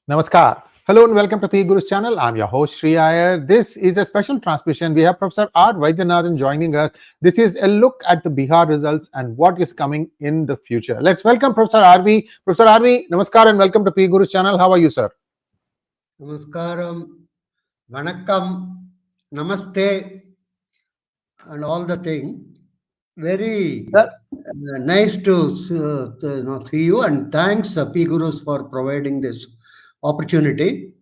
Namaskar. Hello and welcome to PGurus channel. I'm your host Sri Iyer. This is a special transmission. We have Professor R Vaidyanathan joining us. This is a look at the Bihar results and what is coming in the future. Let's welcome Professor RV. Professor RV, Namaskar and welcome to PGurus channel. How are you, sir? Namaskaram, Vanakkam, Namaste, and all the thing. Very nice to see you, and thanks PGurus for providing this opportunity.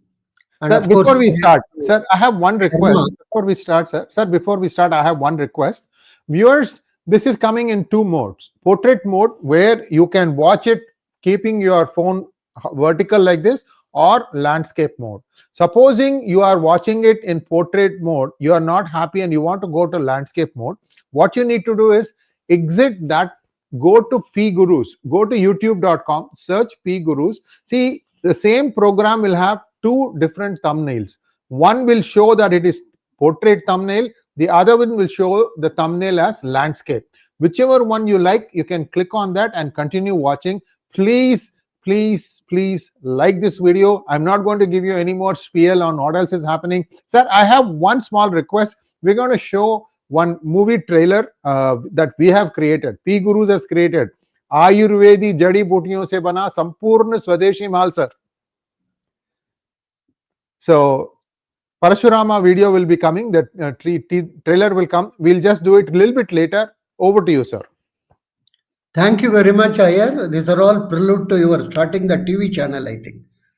And Sir, of before course, we start, sir, I have one request. Dharma. Before we start, sir, before we start, I have one request. Viewers, this is coming in two modes. Portrait mode, where you can watch it keeping your phone vertical like this, or landscape mode. Supposing you are watching it in portrait mode, you are not happy and you want to go to landscape mode, what you need to do is exit that, go to PGurus, go to youtube.com, search PGurus. See, the same program will have two different thumbnails. One will show that it is portrait thumbnail, the other one will show the thumbnail as landscape. Whichever one you like, you can click on that and continue watching. Please like this video. I'm not going to give you any more spiel on what else is happening. Sir, I have one small request. We're going to show one movie trailer that we have created. PGurus has created. आयुर्वेदी जड़ी बूटियों से बना संपूर्ण स्वदेशी माल, sir. So Parashurama video will be coming. That trailer will come. We'll just do it a little bit later. Over to you, sir. Thank you very much, Iyer. These are all prelude to your starting the TV channel, I think,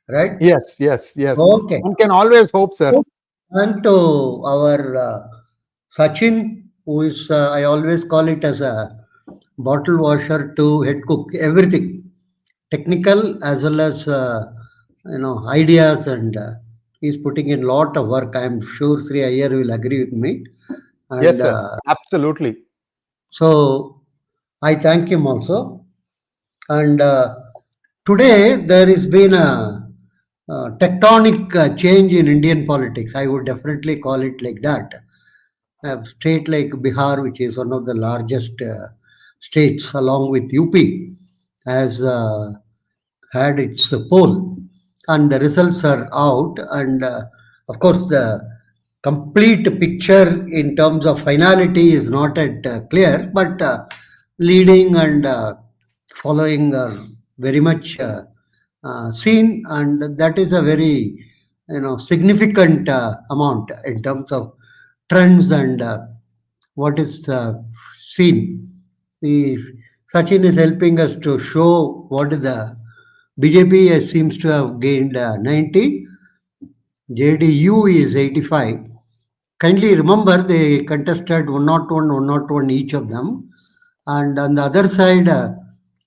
right? Yes. Okay. One can always hope, sir. And to our Sachin, who is, I always call it as a bottle washer to head cook, everything, technical as well as, ideas, and he's putting in a lot of work. I'm sure Sri Iyer will agree with me. And, yes, sir. Absolutely. So I thank him also. And today there has been a tectonic change in Indian politics. I would definitely call it like that. A state like Bihar, which is one of the largest states along with UP, has had its poll, and the results are out. And of course, the complete picture in terms of finality is not yet clear, but leading and following are very much seen, and that is a very significant amount in terms of trends and what is seen. Sachin is helping us to show what is the BJP seems to have gained 90, JDU is 85. Kindly remember they contested 101, 101 each of them. And on the other side,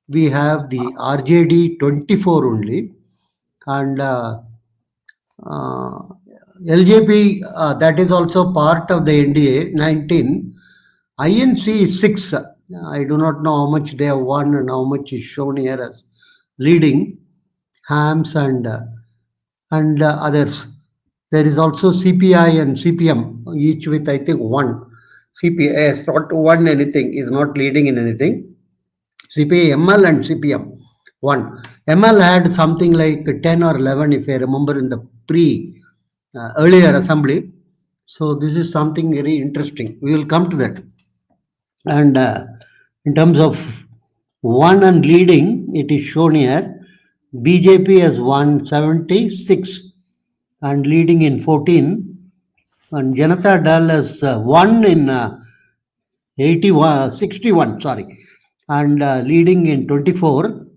we have the RJD 24 only. And LJP, that is also part of the NDA, 19. INC is 6. I do not know how much they have won and how much is shown here as leading. Hams and others. There is also CPI and CPM, each with, I think, 1. CPI has not won anything, is not leading in anything. CPI, ML and CPM, 1. ML had something like 10 or 11, if I remember, in the earlier assembly. So this is something very interesting. We will come to that. And in terms of won and leading, it is shown here. BJP has won 76 and leading in 14, and Janata Dal has won in 61, and leading in 24.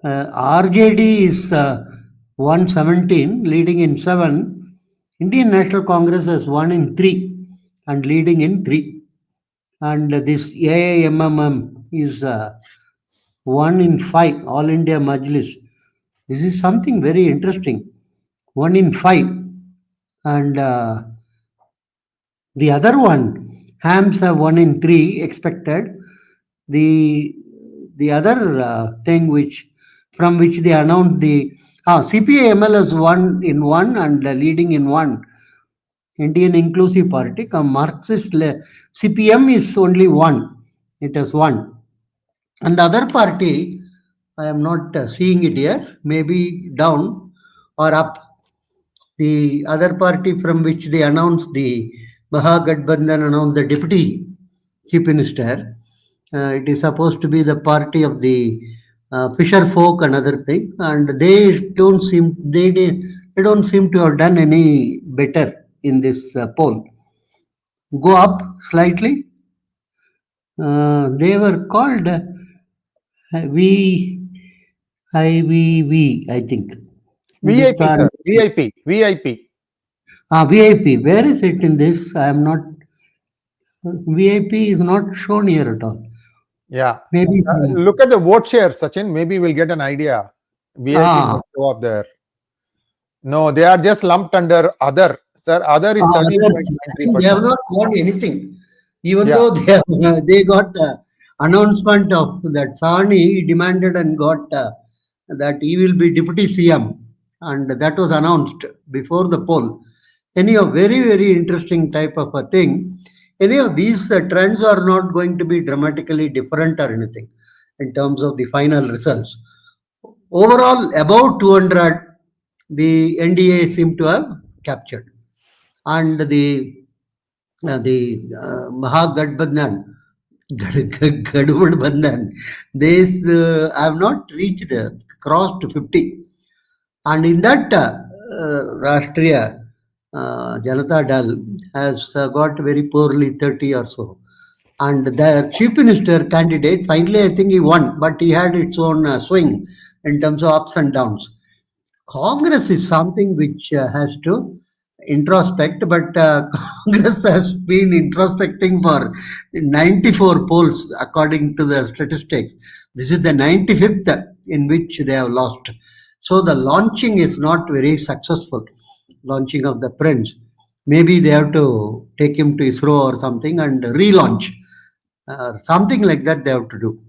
RJD is 117, leading in 7. Indian National Congress has won in 3 and leading in 3. And this AIMMM is 1 in 5, All India Majlis. This is something very interesting. 1 in 5. And the other one, Hams have 1 in 3 expected. The other thing from which they announced the CPI-ML has 1 in 1 and leading in 1. Indian Inclusive Party, Marxist CPM is only 1. It has 1. And the other party, I am not seeing it here. Maybe down or up. The other party from which they announced the Mahagathbandhan announced the deputy chief minister. It is supposed to be the party of the fisher folk and other thing, and they don't seem to have done any better in this poll. Go up slightly. They were called V IVV, I think. This VIP, sir. VIP. VIP. VIP. Where is it in this? I am not. VIP is not shown here at all. Yeah. Maybe. Look at the vote share, Sachin. Maybe we'll get an idea. VIP must go up there. No, they are just lumped under other. Sir, other is 13.93%. They have not won anything. Even though they got the announcement of that Sani demanded and got that he will be deputy CM, and that was announced before the poll. Anyhow, very, very interesting type of a thing. Anyhow, these trends are not going to be dramatically different or anything in terms of the final results. Overall, about 200, the NDA seem to have captured, and the Mahagathbandhan, Gadbandhan, they have not reached crossed 50, and in that Rashtriya Janata Dal has got very poorly 30 or so. And the chief minister candidate, finally, I think he won, but he had its own swing in terms of ups and downs. Congress is something which has to introspect, but Congress has been introspecting for 94 polls according to the statistics. This is the 95th in which they have lost. So the launching is not very successful. Launching of the prince. Maybe they have to take him to ISRO or something and relaunch. Something like that they have to do.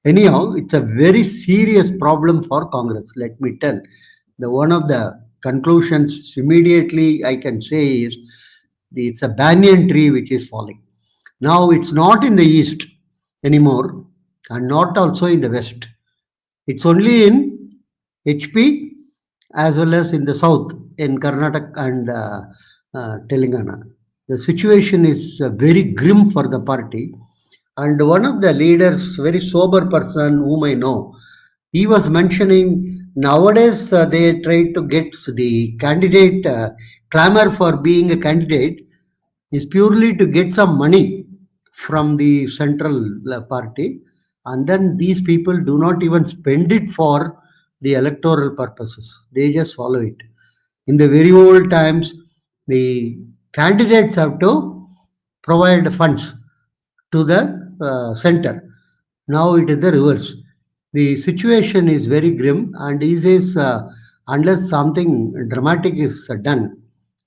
Anyhow, it's a very serious problem for Congress, let me tell. The one of the conclusions immediately I can say is it's a banyan tree which is falling. Now it's not in the east anymore and not also in the west. It's only in HP as well as in the south, in Karnataka and Telangana. The situation is very grim for the party. And one of the leaders, very sober person whom I know, he was mentioning nowadays they try to get the candidate, clamor for being a candidate is purely to get some money from the central party. And then these people do not even spend it for the electoral purposes. They just follow it. In the very old times, the candidates have to provide funds to the center. Now it is the reverse. The situation is very grim, and he says unless something dramatic is done,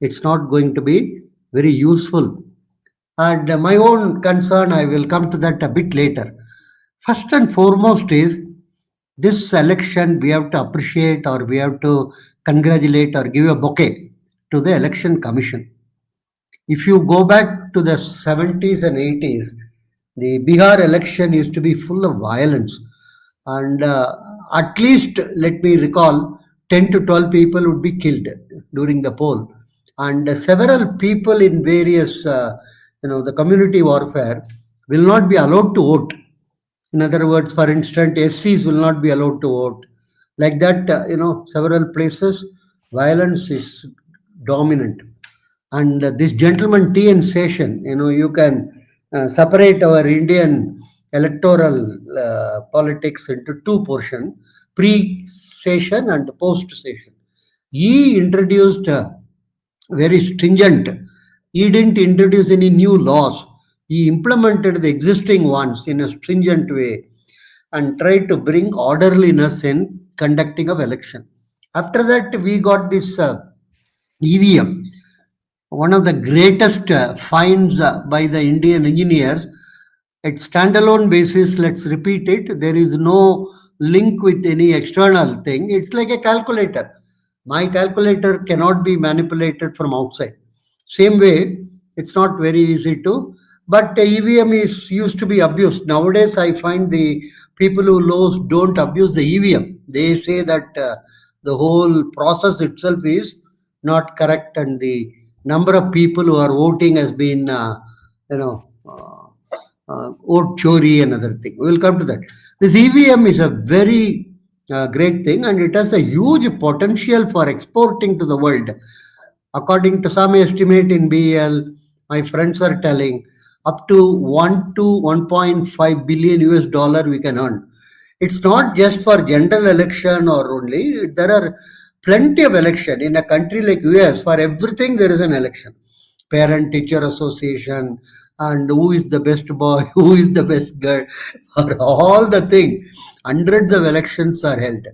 it's not going to be very useful. And my own concern, I will come to that a bit later. First and foremost is this election we have to appreciate or we have to congratulate or give a bouquet to the election commission. If you go back to the 70s and 80s, the Bihar election used to be full of violence, and at least, let me recall, 10 to 12 people would be killed during the poll, and several people in various the community warfare will not be allowed to vote. In other words, for instance, SCs will not be allowed to vote. Like that, several places, violence is dominant. And this gentleman T.N. Session, you can separate our Indian electoral politics into two portions, pre-session and post-session. He introduced very stringent, he didn't introduce any new laws. He implemented the existing ones in a stringent way and tried to bring orderliness in conducting of election. After that, we got this EVM, one of the greatest finds by the Indian engineers. At standalone basis, let's repeat it, there is no link with any external thing. It's like a calculator. My calculator cannot be manipulated from outside. Same way, it's not very easy to, but EVM is used to be abused. Nowadays, I find the people who lose don't abuse the EVM. They say that the whole process itself is not correct, and the number of people who are voting has been, you know, vote chori and other thing. We will come to that. This EVM is a very great thing, and it has a huge potential for exporting to the world. According to some estimate in BL, my friends are telling up to 1 to 1.5 billion US dollar we can earn. It's not just for general election or only. There are plenty of election in a country like US. For everything there is an election. Parent teacher association, and who is the best boy, who is the best girl, for all the thing. Hundreds of elections are held.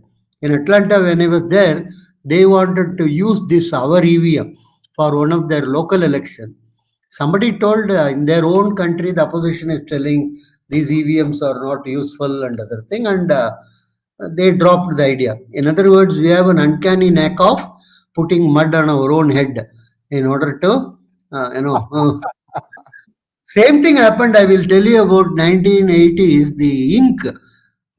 In Atlanta, when I was there, they wanted to use this our EVM for one of their local election. Somebody told in their own country, the opposition is telling these EVMs are not useful and other thing, and they dropped the idea. In other words, we have an uncanny knack of putting mud on our own head in order to, same thing happened. I will tell you about 1980s. The ink,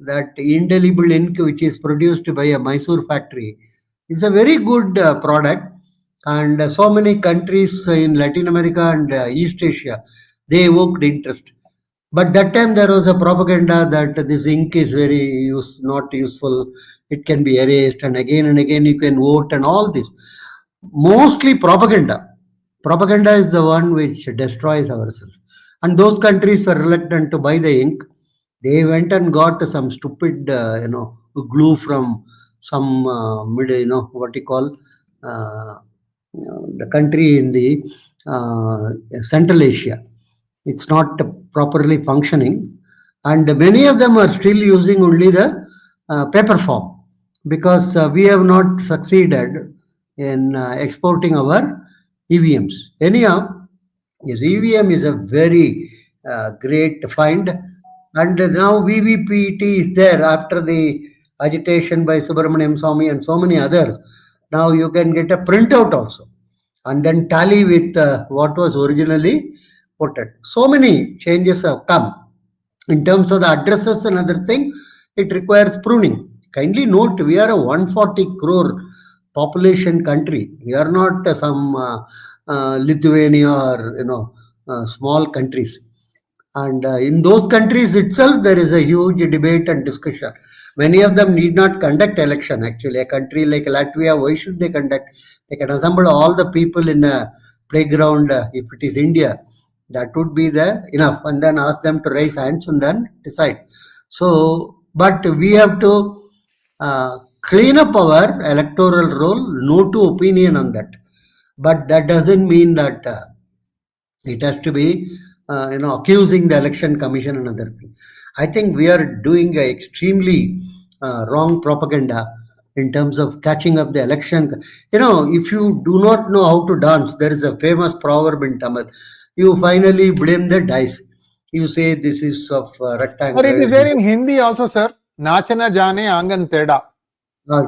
that indelible ink, which is produced by a Mysore factory, is a very good product. And so many countries in Latin America and East Asia, they evoked interest. But that time there was a propaganda that this ink is very not useful. It can be erased, and again you can vote and all this. Mostly propaganda. Propaganda is the one which destroys ourselves. And those countries were reluctant to buy the ink. They went and got some stupid, glue from some what you call the country in the Central Asia. It's not properly functioning, and many of them are still using only the paper form, because we have not succeeded in exporting our EVMs. Anyhow, yes, EVM is a very great find, and now VVPT is there after the agitation by Subramaniam Swamy and so many others. Now you can get a printout also, and then tally with what was originally voted. So many changes have come. In terms of the addresses and other thing, it requires pruning. Kindly note, we are a 140 crore population country. We are not some Lithuania or small countries. And in those countries itself, there is a huge debate and discussion. Many of them need not conduct election. Actually, a country like Latvia, why should they conduct? They can assemble all the people in a playground. If it is India, that would be enough, and then ask them to raise hands and then decide. So, but we have to clean up our electoral roll. No two opinion on that, but that doesn't mean that it has to be accusing the election commission and other thing. I think we are doing a extremely wrong propaganda in terms of catching up the election. If you do not know how to dance, there is a famous proverb in Tamil. You finally blame the dice. You say this is of rectangle. But it is there in Hindi also, sir. Nachana jane angan teda.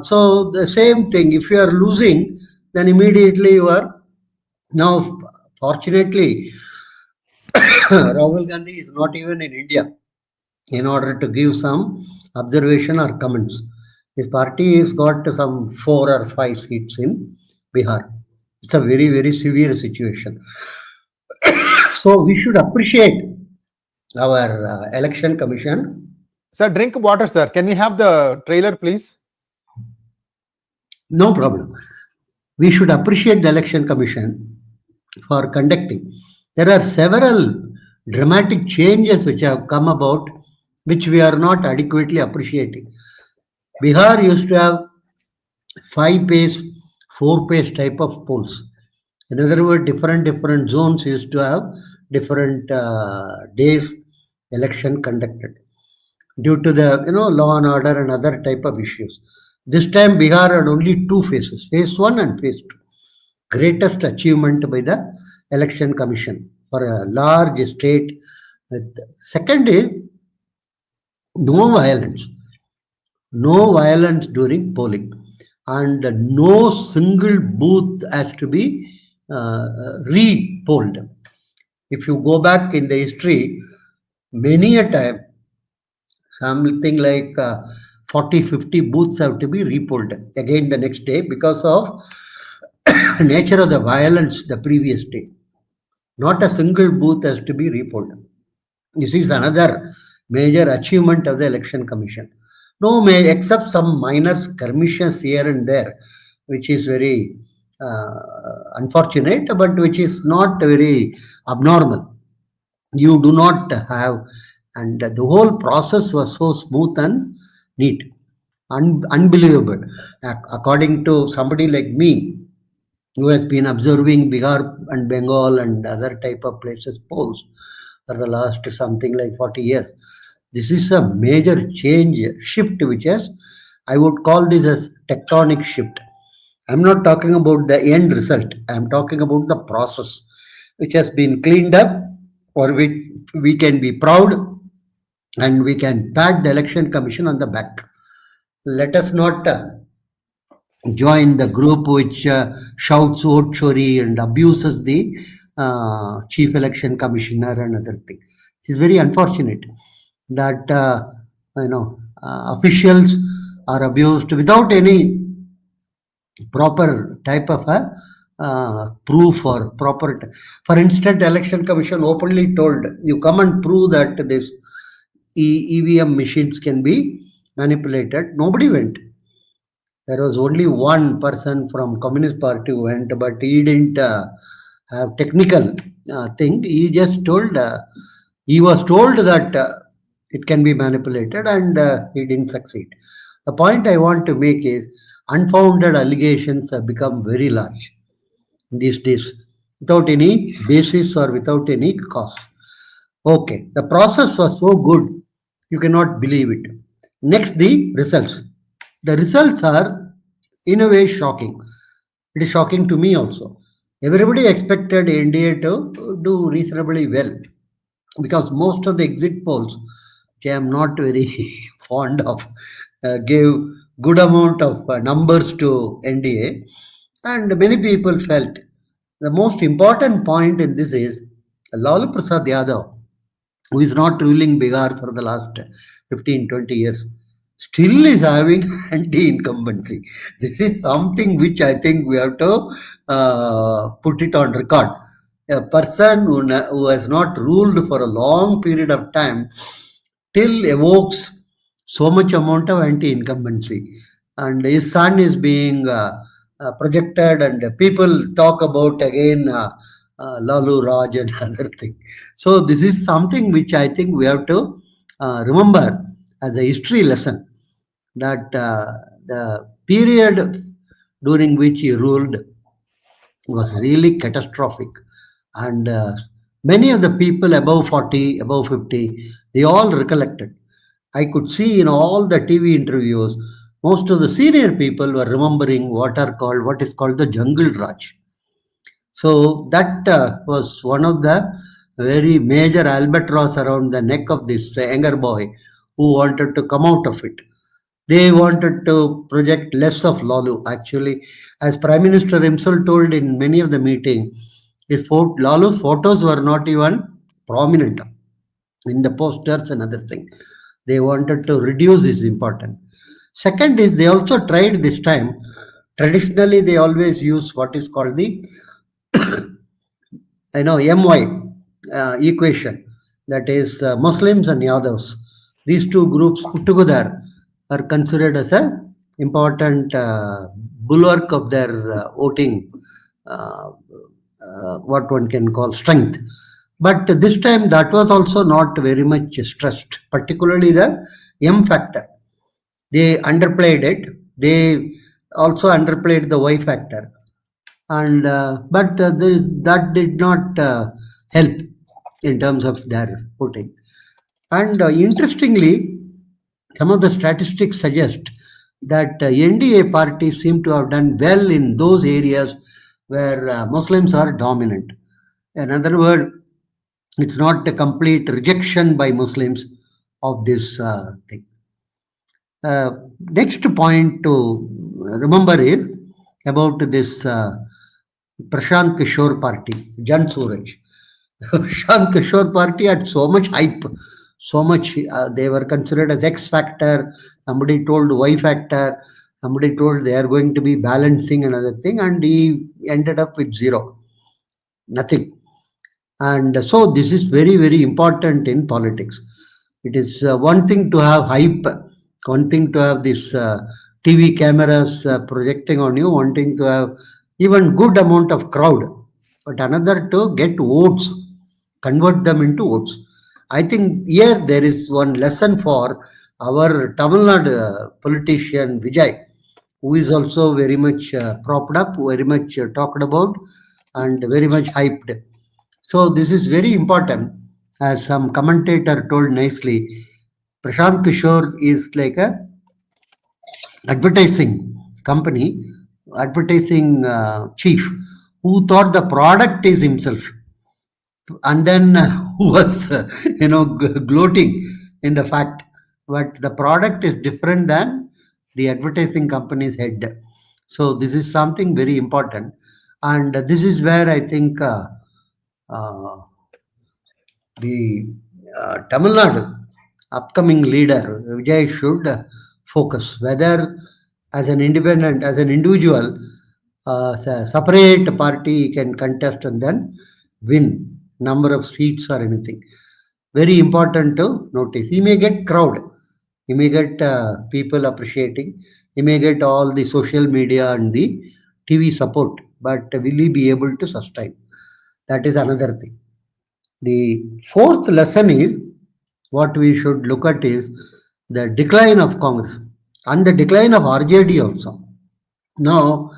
So the same thing. If you are losing, then immediately you are. Now, fortunately, Rahul Gandhi is not even in India in order to give some observation or comments. His party has got some 4 or 5 seats in Bihar. It's a very, very severe situation. So we should appreciate our election commission. Sir, drink water, sir. Can we have the trailer, please? No problem. We should appreciate the election commission for conducting. There are several dramatic changes which have come about, which we are not adequately appreciating. Bihar used to have 5-page, 4-page type of polls. In other words, different zones used to have different days election conducted due to the law and order and other type of issues. This time Bihar had only 2 phases, phase 1 and phase 2. Greatest achievement by the election commission for a large state. Second is no violence during polling, and no single booth has to be re-polled. If you go back in the history, many a time Something like 40, 50 booths have to be repolled again the next day because of nature of the violence the previous day. Not a single booth has to be repolled. This is another major achievement of the Election Commission. No, may except some minor skirmishes here and there, which is very unfortunate, but which is not very abnormal. You do not have, and the whole process was so smooth and neat, unbelievable. According to somebody like me, who has been observing Bihar and Bengal and other type of places polls for the last something like 40 years. This is a major change, shift, which has, I would call this as tectonic shift. I'm not talking about the end result. I'm talking about the process, which has been cleaned up, for which we can be proud and we can pat the Election Commission on the back. Let us not join the group which shouts vote chori and abuses the chief election commissioner and other thing. It's very unfortunate that officials are abused without any proper type of a proof or proper. For instance, election commission openly told you come and prove that this EVM machines can be manipulated. Nobody went. There was only one person from Communist Party who went, but he didn't have technical thing. He just told, he was told that it can be manipulated, and he didn't succeed. The point I want to make is unfounded allegations have become very large these days without any basis or without any cause. Okay, the process was so good, you cannot believe it. Next, the results. The results are, in a way, shocking. It is shocking to me also. Everybody expected NDA to do reasonably well because most of the exit polls, which I am not very fond of, gave good amount of numbers to NDA, and many people felt. The most important point in this is Lalu Prasad Yadav, who is not ruling Bihar for the last 15, 20 years, still is having anti-incumbency. This is something which I think we have to put it on record. A person who has not ruled for a long period of time still evokes so much amount of anti-incumbency. And his son is being projected, and people talk about again Lalu Raj and other thing. So this is something which I think we have to remember as a history lesson, that the period during which he ruled was really catastrophic. And many of the people above 40, above 50, they all recollected. I could see in all the TV interviews, most of the senior people were remembering what is called the Jungle Raj. So that was one of the very major albatross around the neck of this younger boy who wanted to come out of it. They wanted to project less of Lalu. Actually, as Prime Minister himself told in many of the meetings, Lalu's photos were not even prominent in the posters and other things. They wanted to reduce his importance. Second is, they also tried this time. Traditionally, they always use what is called the MY equation. That is Muslims and Yadavs. These two groups put together are considered as a important bulwark of their voting, what one can call strength. But this time that was also not very much stressed, particularly the M factor. They underplayed it. They also underplayed the Y factor, and but that did not help in terms of their voting. And interestingly, some of the statistics suggest that NDA parties seem to have done well in those areas where Muslims are dominant. In other words, it's not a complete rejection by Muslims of this thing. Next point to remember is about this Prashant Kishore party, Jan Suraj. Prashant Kishore party had so much hype so much. They were considered as X factor. Somebody told Y factor. Somebody told they are going to be balancing another thing, and he ended up with zero, nothing. And so this is very, very important in politics. It is one thing to have hype, one thing to have this TV cameras projecting on you, one thing to have even good amount of crowd, but another to get votes, convert them into votes. I think here there is one lesson for our Tamil Nadu politician Vijay, who is also very much propped up, very much talked about, and very much hyped. So this is very important. As some commentator told nicely, Prashant Kishore is like a advertising company, advertising chief, who thought the product is himself, and then who was gloating in the fact, but the product is different than the advertising company's head. So this is something very important, and this is where I think uh, the Tamil Nadu upcoming leader Vijay should focus whether as an independent, as an individual, separate party can contest and then win number of seats or anything. Very important to notice. He may get crowd, he may get people appreciating, he may get all the social media and the TV support, but will he be able to sustain? That is another thing. The fourth lesson is what we should look at is the decline of Congress and the decline of RJD also. Now,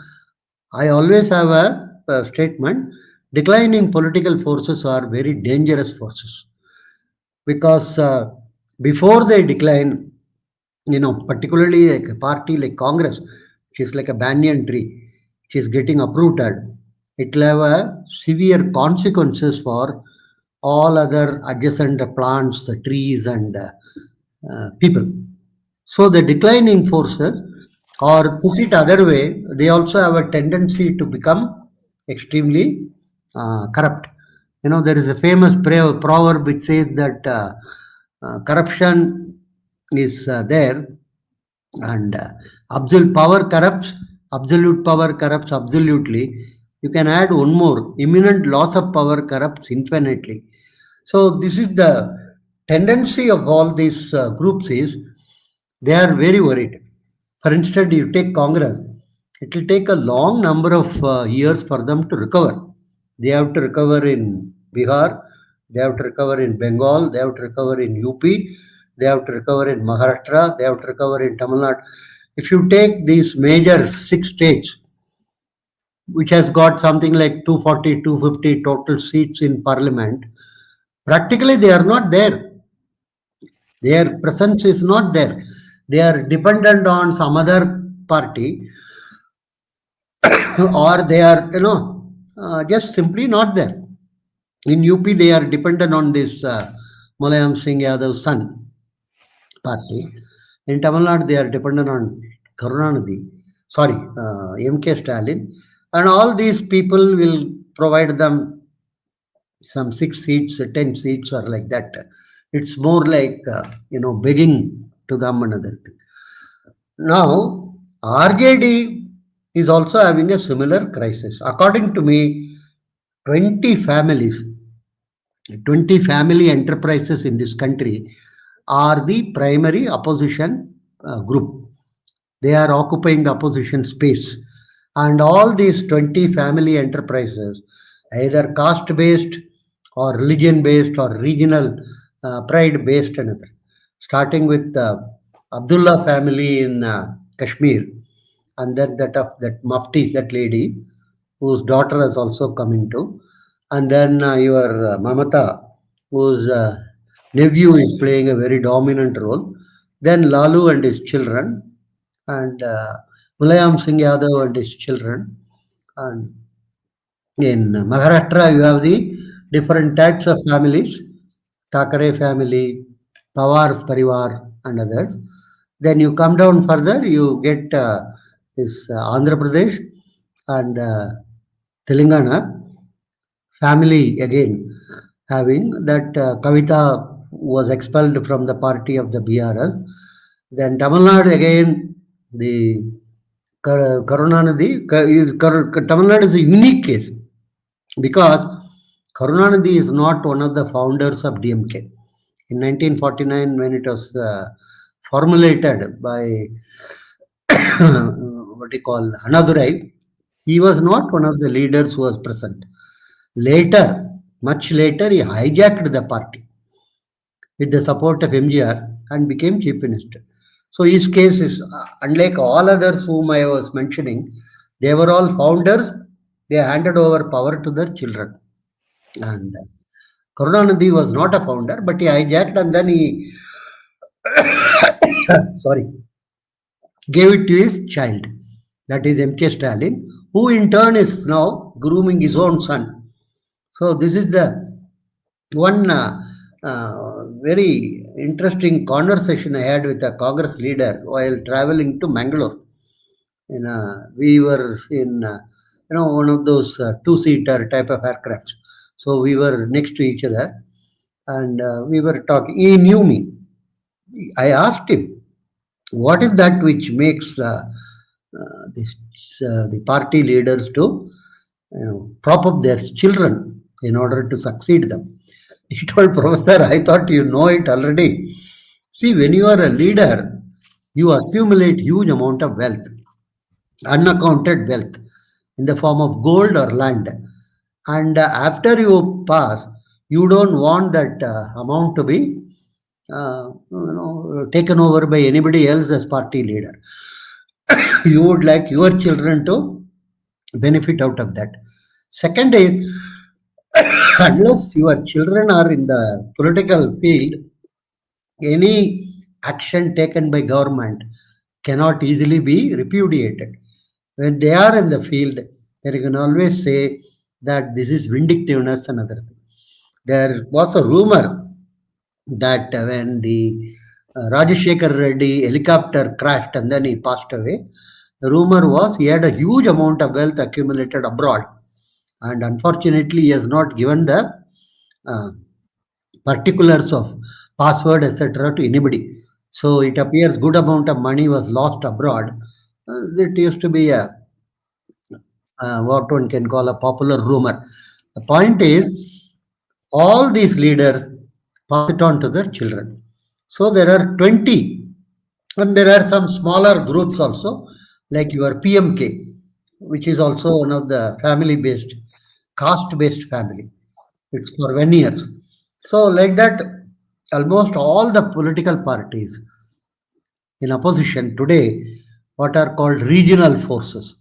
I always have a statement: declining political forces are very dangerous forces because before they decline, particularly like a party like Congress, which is like a banyan tree, which is getting uprooted, it will have a severe consequences for all other adjacent plants, the trees, and people. So the declining forces, or put it other way, they also have a tendency to become extremely corrupt. There is a famous proverb which says that corruption is there, and absolute power corrupts absolutely. You can add one more: imminent loss of power corrupts infinitely. So this is the tendency of all these groups is they are very worried. For instance, you take Congress, it will take a long number of years for them to recover. They have to recover in Bihar, they have to recover in Bengal, they have to recover in UP, they have to recover in Maharashtra, they have to recover in Tamil Nadu. If you take these major 6 states, which has got something like 240, 250 total seats in parliament, practically they are not there. Their presence is not there. They are dependent on some other party, or they are, just simply not there. In UP, they are dependent on this Mulayam Singh Yadav's son party. In Tamil Nadu, they are dependent on Karunanidhi, sorry, MK Stalin. And all these people will provide them some 6 seats, 10 seats, or like that. It's more like, begging to them another thing. Now, RJD is also having a similar crisis. According to me, 20 families, 20 family enterprises in this country are the primary opposition group. They are occupying the opposition space. And all these 20 family enterprises, either caste based or religion based or regional pride based, another. Starting with Abdullah family in Kashmir, and then that of that Mufti, that lady, whose daughter has also come into, and then your Mamata, whose nephew is playing a very dominant role, then Lalu and his children, and Mulayam Singh Yadav and his children, and in Maharashtra you have the different types of families, Thakare family, Pawar Parivar, and others. Then you come down further, you get this Andhra Pradesh and Telangana family again, having that Kavita was expelled from the party of the Bihar. Then Tamil Nadu again, the Karunanidhi, Tamil Nadu is a unique case because Karunanidhi is not one of the founders of DMK. In 1949, when it was formulated by what you call Anadurai, he was not one of the leaders who was present. Later, much later, he hijacked the party with the support of MGR and became chief minister. So his case is unlike all others whom I was mentioning. They were all founders. They handed over power to their children. And Karunanidhi was not a founder, but he hijacked and then he sorry, gave it to his child, that is MK Stalin, who in turn is now grooming his own son. So this is the one very interesting conversation I had with a Congress leader while traveling to Mangalore. We were in one of those two-seater type of aircrafts. So we were next to each other, and we were talking. He knew me. I asked him, "What is that which makes the party leaders to prop up their children in order to succeed them?" He told, "Professor, I thought you know it already. See, when you are a leader, you accumulate huge amount of wealth, unaccounted wealth, in the form of gold or land. And after you pass, you don't want that amount to be taken over by anybody else as party leader. You would like your children to benefit out of that. Second is, unless your children are in the political field, any action taken by government cannot easily be repudiated. When they are in the field, they can always say that this is vindictiveness and other things. There was a rumor that when the Rajashekar Reddy helicopter crashed and then he passed away, the rumor was he had a huge amount of wealth accumulated abroad, and unfortunately he has not given the particulars of password etc. to anybody. So it appears good amount of money was lost abroad. It used to be a what one can call a popular rumor. The point is, all these leaders pass it on to their children. So there are 20, and there are some smaller groups also, like your PMK, which is also one of the family-based, caste-based family. It's for 1 year. So like that, almost all the political parties in opposition today, what are called regional forces,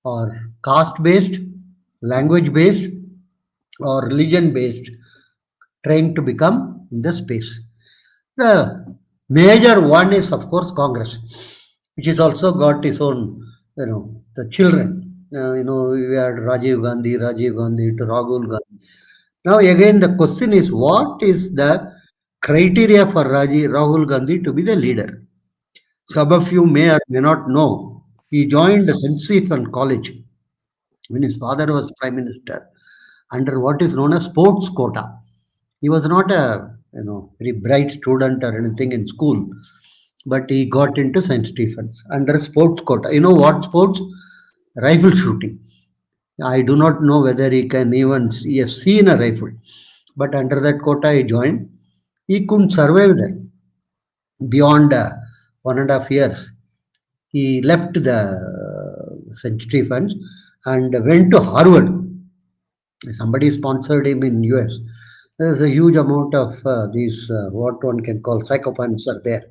or caste-based, language-based, or religion-based, trying to become in the space. The major one is, of course, Congress, which has also got its own, the children. We had Rajiv Gandhi to Rahul Gandhi. Now again, the question is, what is the criteria for Rahul Gandhi to be the leader? Some of you may or may not know, he joined St. Stephen College when his father was prime minister under what is known as sports quota. He was not a very bright student or anything in school, but he got into St. Stephen's under sports quota. You know what sports? Rifle shooting. I do not know whether he has seen a rifle, but under that quota he joined. He couldn't survive there beyond 1.5 years. He left the St. Stephen's and went to Harvard. Somebody sponsored him in US. There's a huge amount of these what one can call psychopaths are there.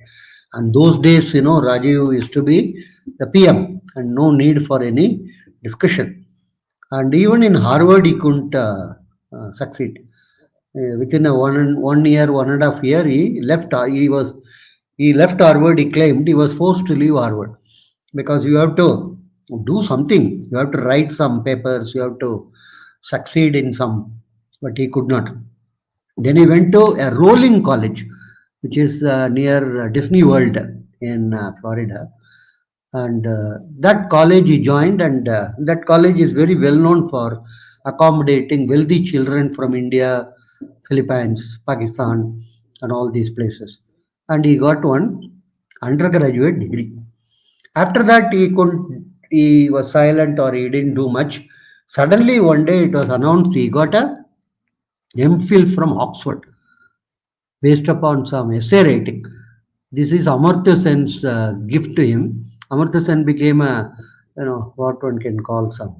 And those days, Rajiv used to be the PM and no need for any discussion. And even in Harvard, he couldn't succeed. Within a 1 year, 1.5 year, he left. He left Harvard. He claimed he was forced to leave Harvard because you have to do something. You have to write some papers. You have to succeed in some, but he could not. Then he went to a Rolling College, which is near Disney World in Florida. And that college he joined, and that college is very well known for accommodating wealthy children from India, Philippines, Pakistan, and all these places. And he got one undergraduate degree. After that, he was silent or he didn't do much. Suddenly, one day it was announced he got a MPhil from Oxford based upon some essay writing. This is Amartya Sen's gift to him. Amartya Sen became a, what one can call some,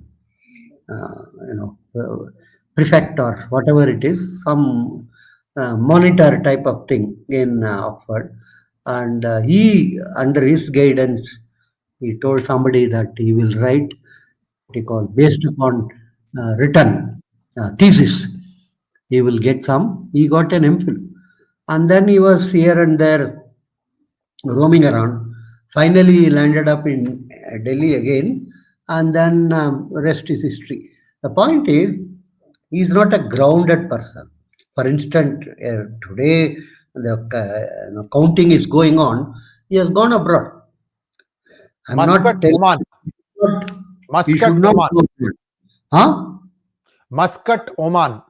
prefect or whatever it is, some monitor type of thing in Oxford. And he, under his guidance, he told somebody that he will write what he called based upon written thesis. He will get some. He got an MPhil, and then he was here and there roaming around. Finally, he landed up in Delhi again, and then rest is history. The point is, he is not a grounded person. For instance, today the counting is going on. He has gone abroad. I'm Muscat, not telling Oman. he should Muscat, not Oman. go abroad. Huh? Muscat, Oman.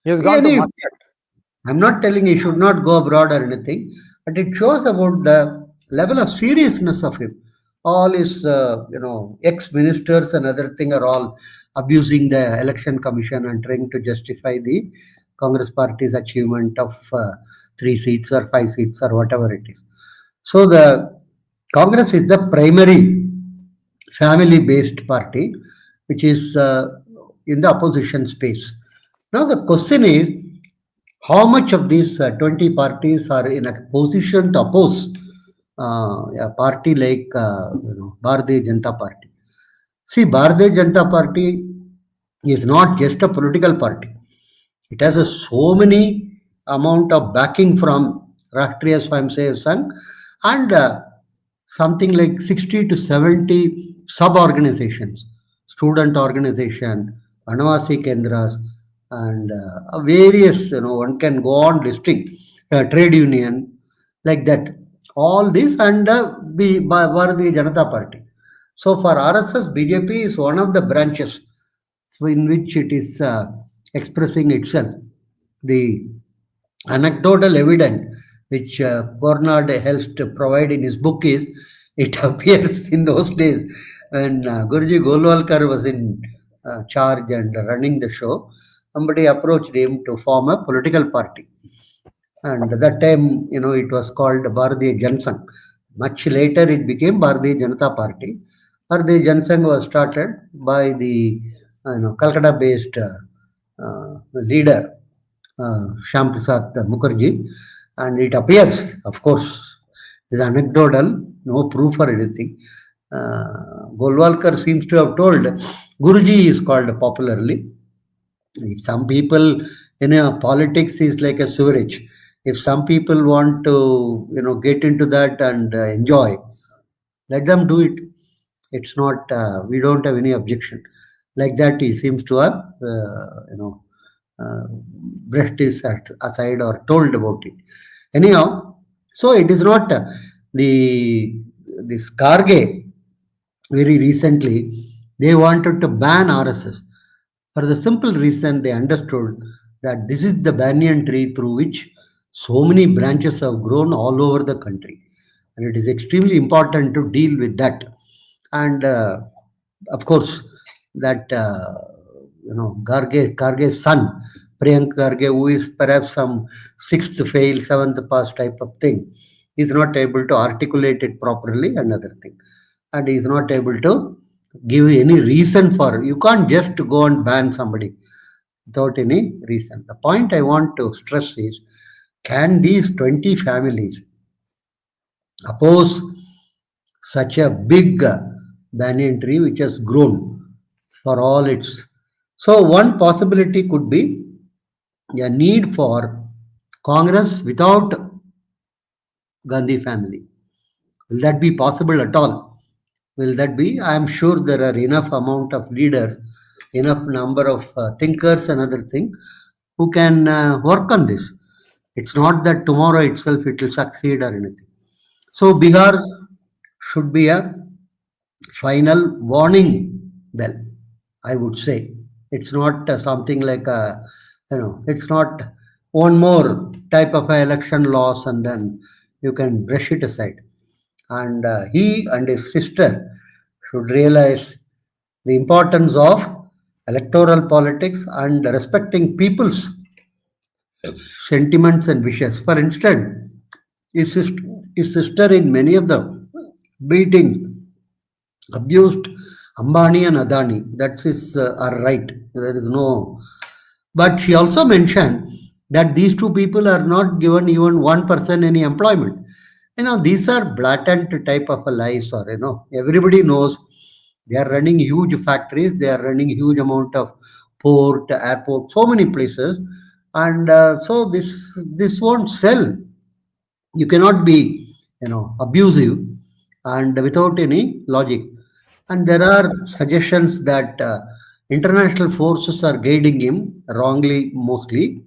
He has gone to Any, Muscat. I'm not telling he should not go abroad or anything, but it shows about the level of seriousness of him. All his, ex-ministers and other thing are all abusing the election commission and trying to justify the Congress party's achievement of 3 seats or 5 seats or whatever it is. So the Congress is the primary family-based party, which is in the opposition space. Now the question is, how much of these 20 parties are in a position to oppose a party like Bharatiya Janata Party? See, Bharatiya Janata Party is not just a political party. It has so many amount of backing from Rashtriya Swayamsevak Sangh and something like 60 to 70 sub-organizations, student organization, Anavasi Kendras, and various, one can go on listing, trade union, like that. All this and Bharatiya Janata Party. So for RSS, BJP is one of the branches in which it is expressing itself. The anecdotal evidence which Cornard helps to provide in his book is, it appears in those days when Guruji Golwalkar was in charge and running the show, somebody approached him to form a political party. And at that time, it was called Bharatiya Jansangh. Much later, it became Bharatiya Janata Party. Bharatiya Jansangh was started by the Calcutta-based leader, Shyam Prasad Mukherjee. And it appears, of course, is anecdotal, no proof or anything. Golwalkar seems to have told, Guruji is called popularly. If some people, politics is like a sewerage. If some people want to, get into that and enjoy, let them do it. It's not, we don't have any objection. Like that, he seems to have, brushed his aside or told about it. Anyhow, so it is not this Karge, very recently, they wanted to ban RSS for the simple reason they understood that this is the banyan tree through which so many branches have grown all over the country. And it is extremely important to deal with that. And of course, that, Garge's son, Priyank Garge, who is perhaps some 6th fail, 7th pass type of thing, is not able to articulate it properly, another thing. And he is not able to give any reason for, you can't just go and ban somebody without any reason. The point I want to stress is, can these 20 families oppose such a big banyan tree which has grown for all its... So one possibility could be a need for Congress without Gandhi family. Will that be possible at all? Will that be? I am sure there are enough amount of leaders, enough number of thinkers and other things who can work on this. It's not that tomorrow itself it will succeed or anything. So Bihar should be a final warning bell, I would say. It's not something like a, it's not one more type of a election loss, and then you can brush it aside. And he and his sister should realize the importance of electoral politics and respecting people's sentiments and wishes. For instance, his sister in many of the meetings abused Ambani and Adani. That's his our right. There is no. But she also mentioned that these two people are not given even one person any employment. These are blatant type of a lies, or everybody knows they are running huge factories, they are running huge amount of port, airport, so many places, and so this won't sell. You cannot be abusive and without any logic. And there are suggestions that international forces are guiding him wrongly mostly,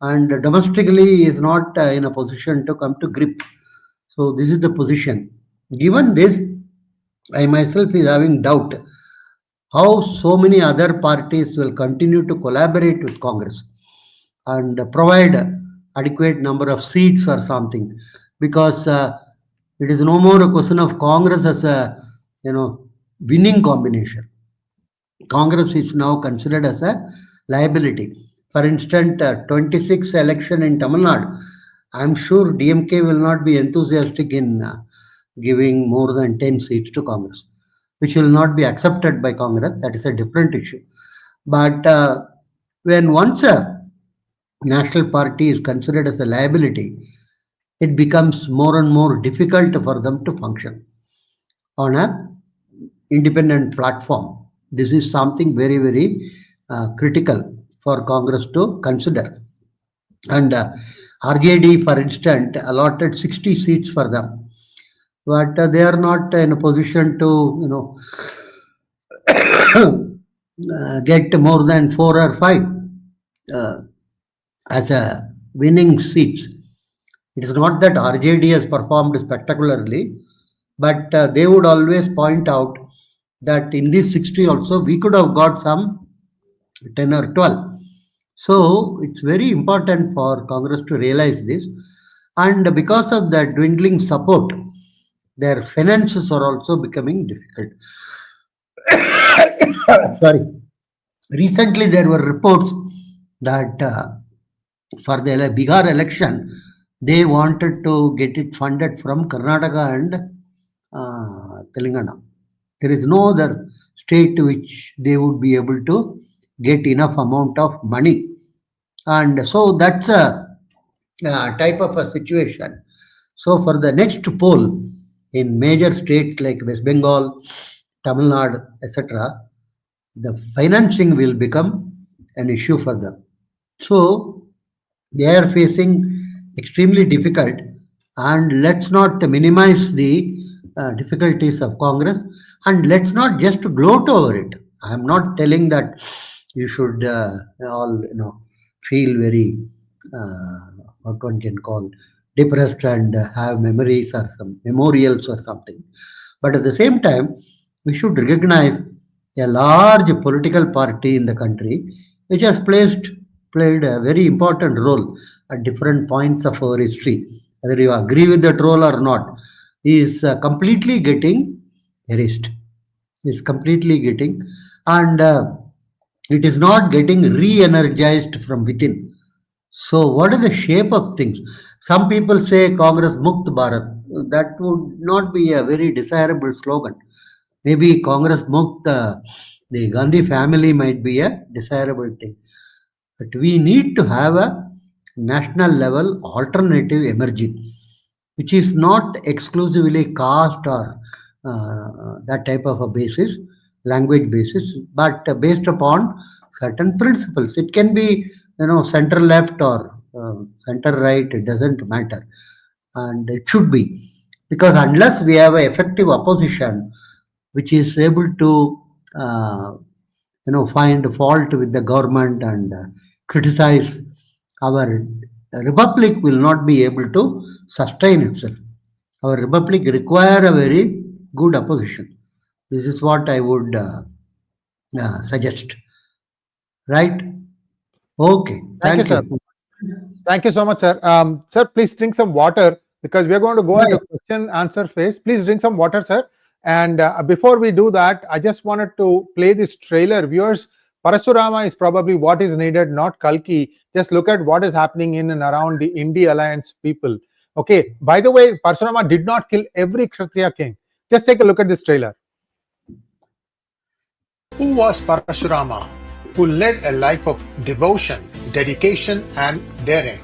and domestically he is not in a position to come to grip. So this is the position. Given this, I myself is having doubt how so many other parties will continue to collaborate with Congress and provide adequate number of seats or something, because it is no more a question of Congress as a winning combination. Congress is now considered as a liability. For instance, 26 election in Tamil Nadu, I'm sure DMK will not be enthusiastic in giving more than 10 seats to Congress, which will not be accepted by Congress. That is a different issue. But when once a national party is considered as a liability, it becomes more and more difficult for them to function on a independent platform. This is something very, very critical for Congress to consider. And RJD, for instance, allotted 60 seats for them, but they are not in a position to, get more than 4 or 5 as a winning seats. It is not that RJD has performed spectacularly, but they would always point out that in these 60 also we could have got some 10 or 12. So it's very important for Congress to realize this. And because of the dwindling support, their finances are also becoming difficult. Sorry. Recently, there were reports that for the Bihar election, they wanted to get it funded from Karnataka and Telangana. There is no other state to which they would be able to get enough amount of money. And so that's a type of a situation. So for the next poll in major states like West Bengal, Tamil Nadu, etc., the financing will become an issue for them. So they are facing extremely difficult, and let's not minimize the difficulties of Congress, and let's not just gloat over it. I am not telling that you should all feel very what one can call depressed and have memories or some memorials or something. But at the same time, we should recognize a large political party in the country which has played a very important role at different points of our history. Whether you agree with that role or not, is completely getting erased. Is completely getting, and it is not getting re-energized from within. So, what is the shape of things? Some people say Congress Mukt Bharat. That would not be a very desirable slogan. Maybe Congress Mukt, the Gandhi family might be a desirable thing. But we need to have a national level alternative emerging, which is not exclusively caste or that type of a basis, language basis, but based upon certain principles. It can be, center left or center right, it doesn't matter. And it should be. Because unless we have an effective opposition which is able to, find fault with the government and criticize, our republic will not be able to sustain itself. Our republic require a very good opposition. This is what I would suggest. Right? Okay. Thank you, Thank sir. you. Thank you so much, sir. Sir, please drink some water because we are going to go Yeah, into question answer phase. Please drink some water, sir. And before we do that, I just wanted to play this trailer. Viewers, Parasurama is probably what is needed, not Kalki. Just look at what is happening in and around the Indie Alliance people. Okay. By the way, Parasurama did not kill every Kshatriya king. Just take a look at this trailer. Who was Parashurama, who led a life of devotion, dedication, and daring?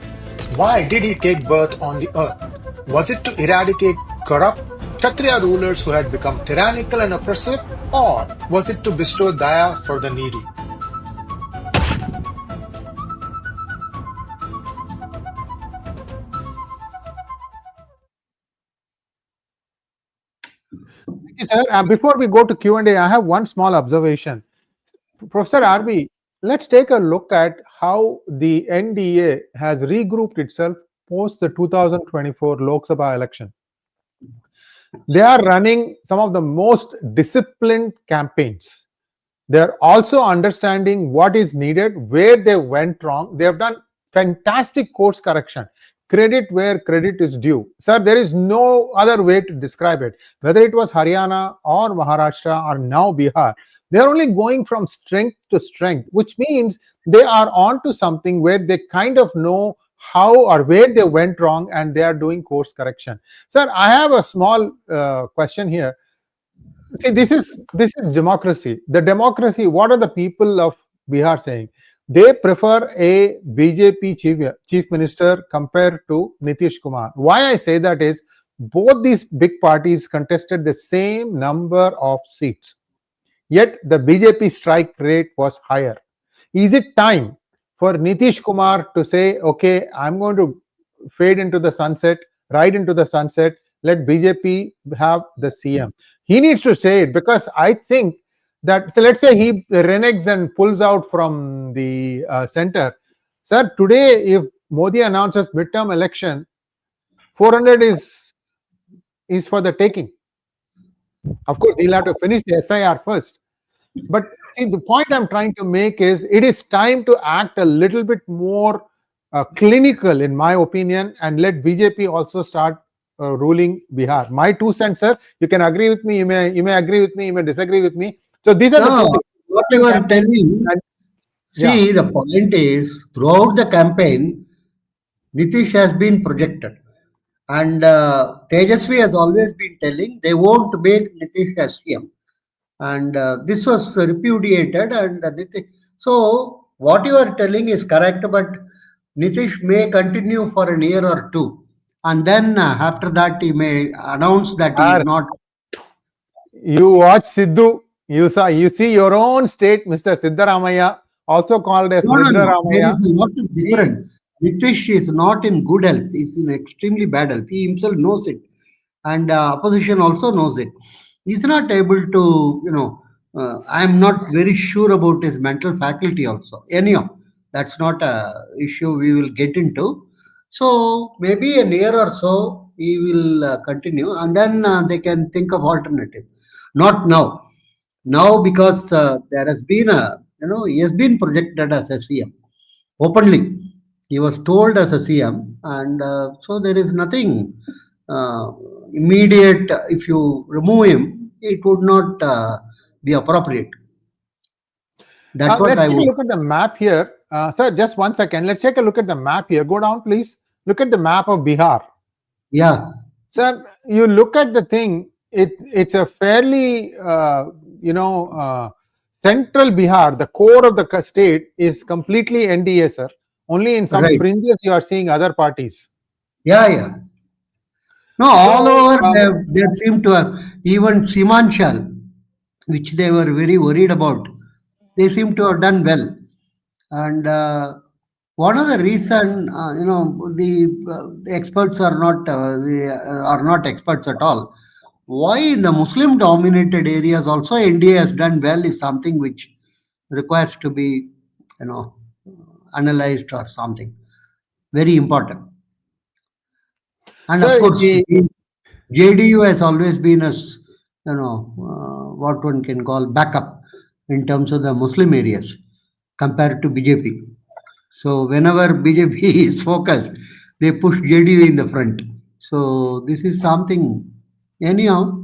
Why did he take birth on the earth? Was it to eradicate corrupt Kshatriya rulers who had become tyrannical and oppressive, or was it to bestow daya for the needy? Thank you, sir. Before we go to Q&A, I have one small observation. Professor RV, let's take a look at how the NDA has regrouped itself post the 2024 Lok Sabha election. They are running some of the most disciplined campaigns. They're also understanding what is needed, where they went wrong. They have done fantastic course correction. Credit where credit is due. Sir, there is no other way to describe it. Whether it was Haryana or Maharashtra or now Bihar, they are only going from strength to strength, which means they are on to something where they kind of know how or where they went wrong and they are doing course correction. Sir, I have a small question here. See, this is democracy. The democracy, what are the people of Bihar saying? They prefer a BJP chief minister compared to Nitish Kumar. Why I say that is both these big parties contested the same number of seats, yet the BJP strike rate was higher. Is it time for Nitish Kumar to say, okay, I'm going to fade into the sunset, ride into the sunset, let BJP have the CM? He needs to say it, because I think that, so let's say he reneges and pulls out from the center. Sir, today if Modi announces midterm election, 400 is for the taking. Of course, he'll have to finish the SIR first. But see, the point I'm trying to make is it is time to act a little bit more clinical, in my opinion, and let BJP also start ruling Bihar. My 2 cents, sir. You can agree with me. You may agree with me. You may disagree with me. So these are the two things. What you are telling. See, the point is, throughout the campaign, Nitish has been projected. And Tejashwi has always been telling they won't make Nitish as CM. And this was repudiated. And so, what you are telling is correct, but Nitish may continue for a year or two. And then after that, he may announce that he is not. You watch Sidhu. You see your own state, Mr. Siddaramaya, also called as Nidra There is a lot of different. Nitish is not in good health. He's in extremely bad health. He himself knows it. And opposition also knows it. He's not able to, I'm not very sure about his mental faculty also. Anyhow, that's not a issue we will get into. So maybe a year or so he will continue, and then they can think of alternative. Not now. Now, because there has been he has been projected as a CM openly. He was told as a CM, and so there is nothing immediate. If you remove him, it would not be appropriate. That's what I would. Let's take a look at the map here. Sir, just 1 second. Let's take a look at the map here. Go down, please. Look at the map of Bihar. Yeah. Sir, you look at the thing, it's a fairly, central Bihar. The core of the state is completely NDA, sir. Only in some fringes you are seeing other parties. Yeah. No, all over they seem to have, even Simanchal, which they were very worried about, they seem to have done well. And one of the reason, the experts are not experts at all. Why in the Muslim-dominated areas also NDA has done well is something which requires to be, analyzed or something very important. And of course, JDU has always been what one can call backup in terms of the Muslim areas compared to BJP. So whenever BJP is focused, they push JDU in the front. So this is something. Anyhow,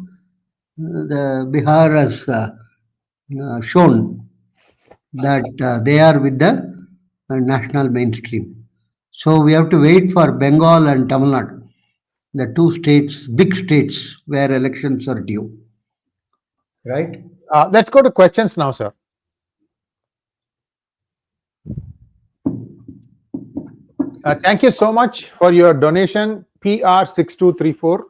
the Bihar has shown that they are with the national mainstream. So we have to wait for Bengal and Tamil Nadu, the two states, big states where elections are due. Right? Let's go to questions now, sir. Thank you so much for your donation, PR6234.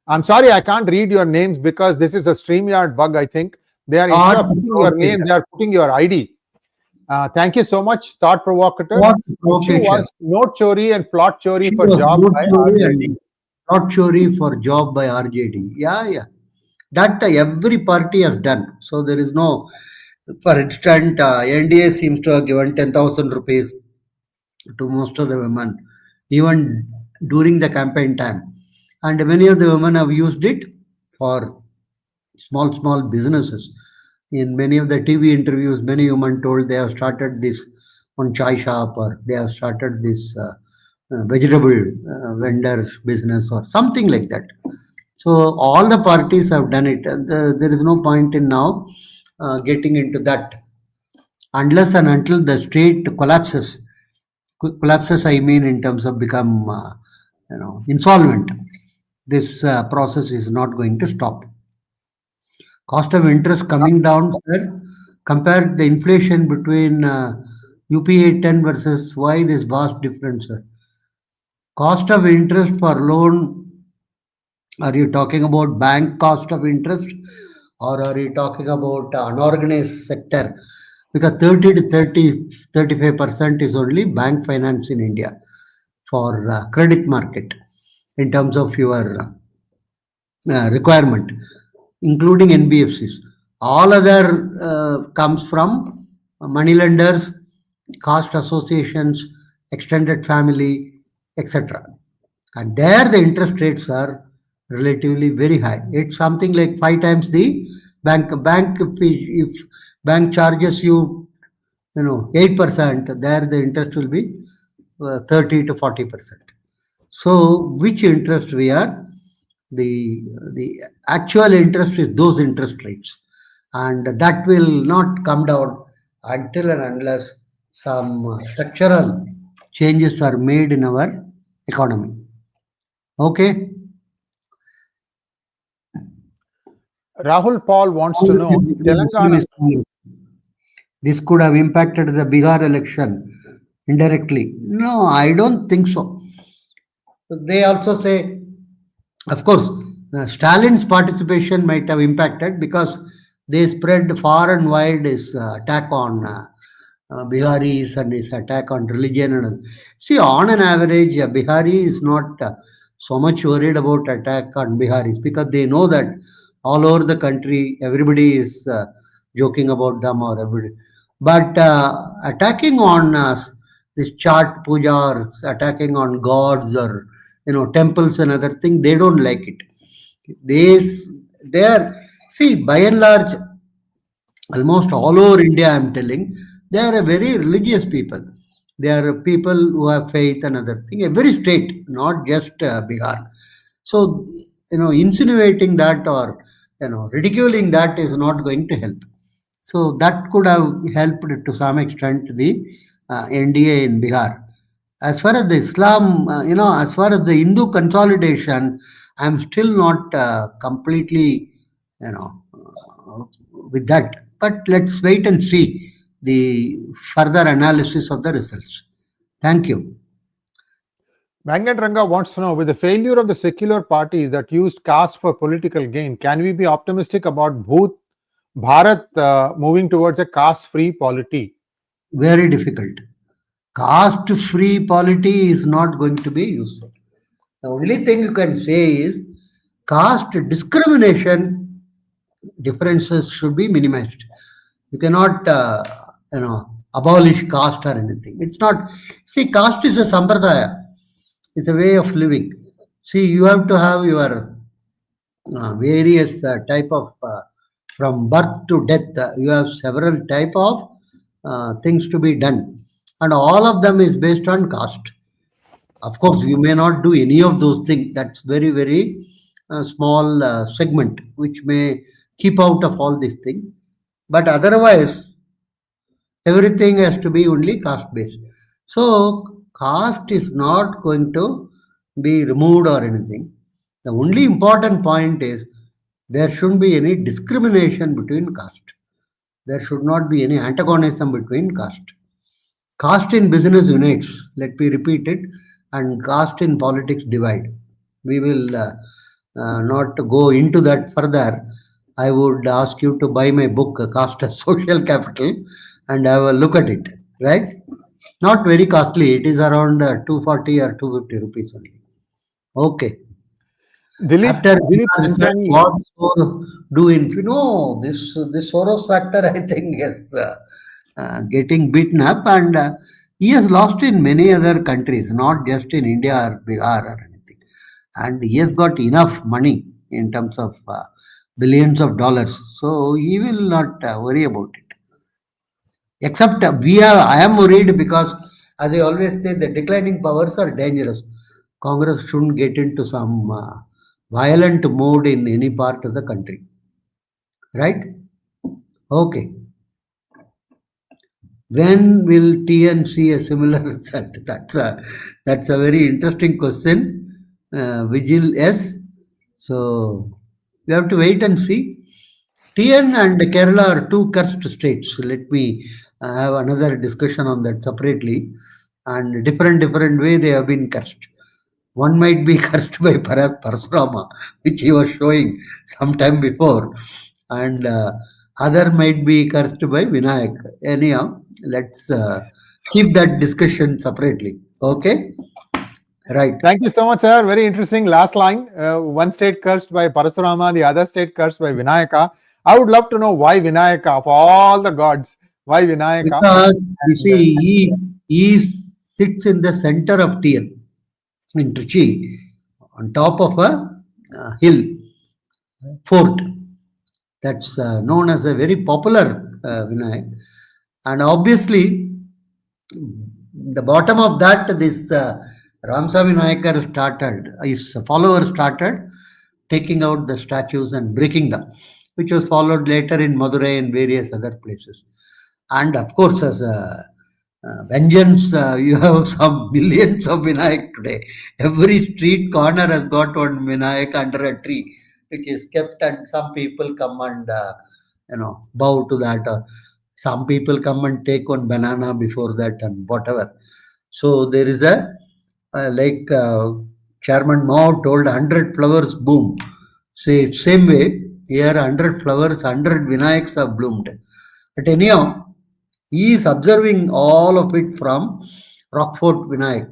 I'm sorry I can't read your names because this is a StreamYard bug, I think. They are, instead of putting your name, they are putting your ID. Thank you so much, Thought Provocateur. Issue was note chori and plot chori for job by RJD. Plot chori for job by RJD. Yeah. That every party has done. So there is no, for instance, NDA seems to have given 10,000 rupees to most of the women, even during the campaign time. And many of the women have used it for small businesses. In many of the TV interviews, many women told they have started this on chai shop, or they have started this vegetable vendor business or something like that. So all the parties have done it. And there is no point in now getting into that unless and until the state collapses. Collapses, I mean, in terms of become insolvent. This process is not going to stop. Cost of interest coming down, sir. Compare the inflation between UPA 10 versus why this vast difference, sir. Cost of interest for loan, are you talking about bank cost of interest, or are you talking about unorganized sector? Because 30 to 35% is only bank finance in India for credit market in terms of your requirement, including NBFCs. All other comes from money lenders, caste associations, extended family, etc. And there the interest rates are relatively very high. It's something like 5 times the bank. If bank charges you 8%, there the interest will be 30 to 40%. So which interest we are? The actual interest is those interest rates, and that will not come down until and unless some structural changes are made in our economy. Okay. Rahul Paul wants to know if Telangana. This could have impacted the Bihar election indirectly. No, I don't think so. They also say, of course, Stalin's participation might have impacted because they spread far and wide his attack on Biharis and his attack on religion. And see, on an average, Bihari is not so much worried about attack on Biharis because they know that all over the country everybody is joking about them or everybody. But attacking on this chart puja or attacking on gods or temples and other thing, they don't like it. They are, see, by and large, almost all over India, I'm telling, they are a very religious people. They are people who have faith and other thing. Every state, not just Bihar. So insinuating that or ridiculing that is not going to help. So that could have helped to some extent the NDA in Bihar. As far as the Islam, as far as the Hindu consolidation, I'm still not completely, with that. But let's wait and see the further analysis of the results. Thank you. Magnet Ranga wants to know, with the failure of the secular parties that used caste for political gain, can we be optimistic about Bharat moving towards a caste-free polity? Very difficult. Caste-free polity is not going to be useful. The only thing you can say is caste discrimination differences should be minimized. You cannot, abolish caste or anything. It's not. See, caste is a sampradaya. It's a way of living. See, you have to have your various type of from birth to death. You have several type of things to be done. and all of them is based on caste. Of course, you may not do any of those things. That's very, very small segment which may keep out of all these things. But otherwise, everything has to be only caste based. So, caste is not going to be removed or anything. The only important point is there shouldn't be any discrimination between caste. There should not be any antagonism between caste. Caste in business unites, let me repeat it, and caste in politics divide. We will not go into that further. I would ask you to buy my book, Caste as Social Capital, and have a look at it, right? Not very costly. It is around 240 or 250 rupees only. Okay. After Dilip research, Singhani, what so do in this Soros factor, I think, is getting beaten up, and he has lost in many other countries, not just in India or Bihar or anything. And he has got enough money in terms of billions of dollars, so he will not worry about it. Except I am worried because, as I always say, the declining powers are dangerous. Congress shouldn't get into some violent mode in any part of the country. Right? Okay. When will TN see a similar result? That's a very interesting question. Vigil, yes. So we have to wait and see. TN and Kerala are two cursed states. Let me have another discussion on that separately. And different way they have been cursed. One might be cursed by Parasurama, which he was showing some time before, and other might be cursed by Vinayak. Anyhow, let's keep that discussion separately. Okay? Right. thank you so much, sir. Very interesting last line. One state cursed by Parasurama, the other state cursed by Vinayaka. I would love to know why Vinayaka, of all the gods, why Vinayaka? Because you see, he sits in the center of TN in Trichy, on top of a hill, fort. That's known as a very popular Vinayak. And obviously, the bottom of that, this Ramsamy Nayakar started, his followers started taking out the statues and breaking them, which was followed later in Madurai and various other places. And of course, as a vengeance, you have some millions of Vinayak today. Every street corner has got one Vinayak under a tree, which is kept, and some people come and bow to that, or some people come and take one banana before that, and whatever. So there is a like Chairman Mao told, 100 flowers boom. Say same way here, 100 flowers, 100 Vinayaks have bloomed. But anyhow, he is observing all of it from Rockfort Vinayak.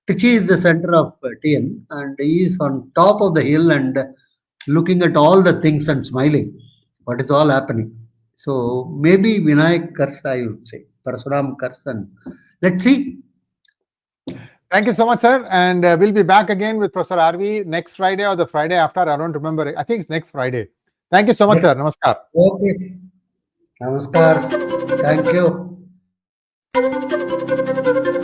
Trichy is the center of TN, and he is on top of the hill and looking at all the things and smiling. What is all happening? So maybe Vinayak curse, I would say. Parasuram curse, and let's see. Thank you so much, sir. And we'll be back again with Professor RV next Friday or the Friday after. I don't remember. I think it's next Friday. Thank you so much, sir. Namaskar. Okay. Namaskar. Thank you.